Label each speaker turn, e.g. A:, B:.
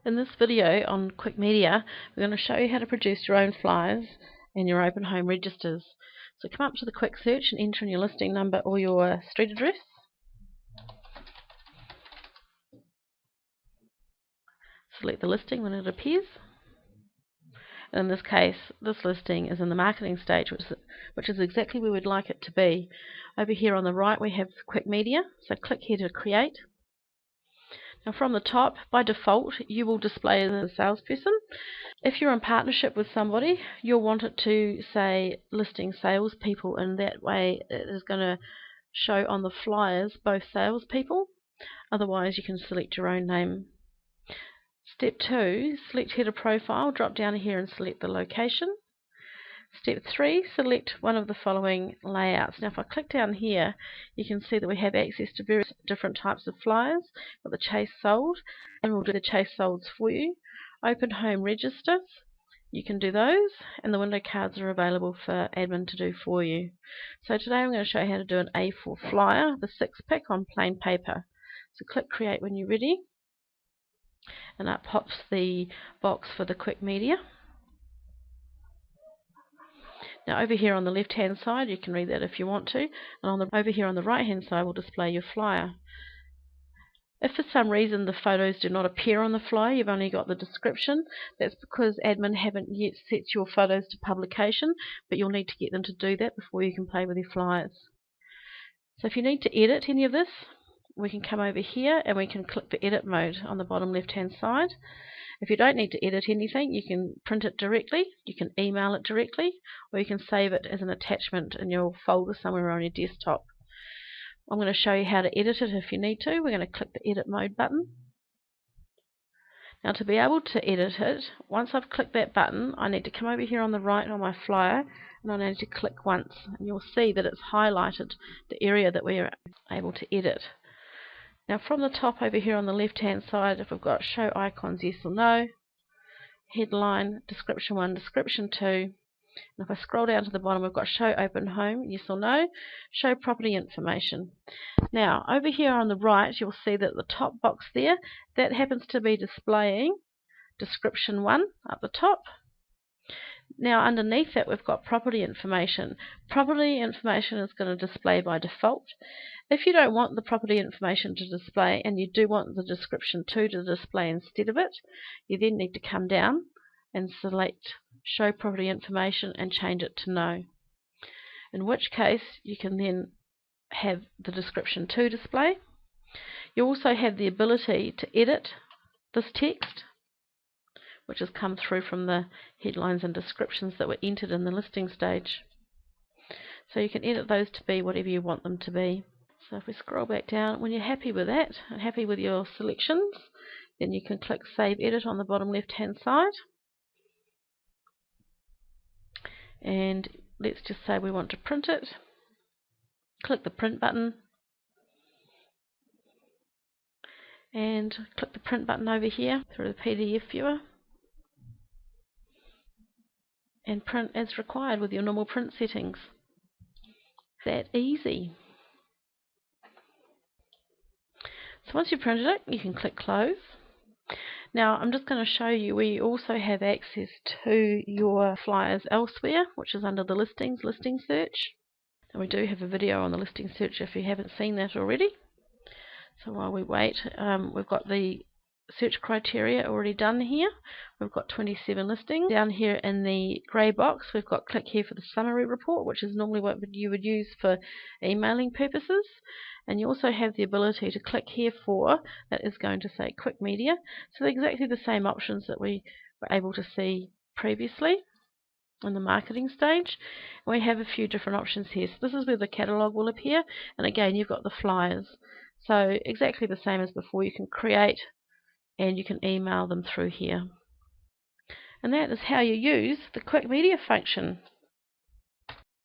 A: In this video on Quick Media, we're going to show you how to produce your own flyers and your open home registers. So come up to the quick search and enter in your listing number or your street address. Select the listing when it appears. And in this case, this listing is in the marketing stage, which is exactly where we'd like it to be. Over here on the right we have Quick Media, so click here to create. Now from the top, by default, you will display as a salesperson. If you're in partnership with somebody, you'll want it to say listing salespeople, and that way it is going to show on the flyers both salespeople. Otherwise you can select your own name. Step 2, select header profile, drop down here and select the location. Step 3, select one of the following layouts. Now if I click down here, you can see that we have access to various different types of flyers. We've got the Chase Sold, and we'll do the Chase Solds for you. Open home registers, you can do those, and the window cards are available for admin to do for you. So today I'm going to show you how to do an A4 flyer, the 6-pack on plain paper. So click create when you're ready, and up pops the box for the Quick Media. Now over here on the left hand side, you can read that if you want to, and over here on the right hand side will display your flyer. If for some reason the photos do not appear on the flyer, you've only got the description, that's because admin haven't yet set your photos to publication, but you'll need to get them to do that before you can play with your flyers. So if you need to edit any of this, we can come over here and we can click the edit mode on the bottom left hand side. If you don't need to edit anything, you can print it directly, you can email it directly, or you can save it as an attachment in your folder somewhere on your desktop. I'm going to show you how to edit it if you need to. We're going to click the edit mode button. Now to be able to edit it, once I've clicked that button, I need to come over here on the right on my flyer, and I need to click once, and you'll see that it's highlighted the area that we are able to edit. Now from the top over here on the left hand side, if we've got show icons yes or no, headline, description 1, description 2, and if I scroll down to the bottom we've got show open home, yes or no, show property information. Now over here on the right you'll see that the top box there, that happens to be displaying description 1 up the top. Now underneath that we've got property information. Property information is going to display by default. If you don't want the property information to display and you do want the description 2 to display instead of it, you then need to come down and select show property information and change it to no. In which case you can then have the description 2 display. You also have the ability to edit this text, which has come through from the headlines and descriptions that were entered in the listing stage. So you can edit those to be whatever you want them to be. So if we scroll back down, when you're happy with that and happy with your selections, then you can click Save Edit on the bottom left hand side. And let's just say we want to print it. Click the print button and click the print button over here through the PDF viewer, and print as required with your normal print settings. That easy. So once you've printed it, you can click close. Now I'm just going to show you, we also have access to your flyers elsewhere, which is under the listing search. And we do have a video on the listing search if you haven't seen that already. So while we wait, we've got the search criteria already done here. We've got 27 listings. Down here in the grey box we've got click here for the summary report, which is normally what you would use for emailing purposes. And you also have the ability to click here for, that is going to say Quick Media. So they're exactly the same options that we were able to see previously in the marketing stage. And we have a few different options here. So this is where the catalogue will appear, and again you've got the flyers. So exactly the same as before, you can create and you can email them through here. And that is how you use the Quick Media function.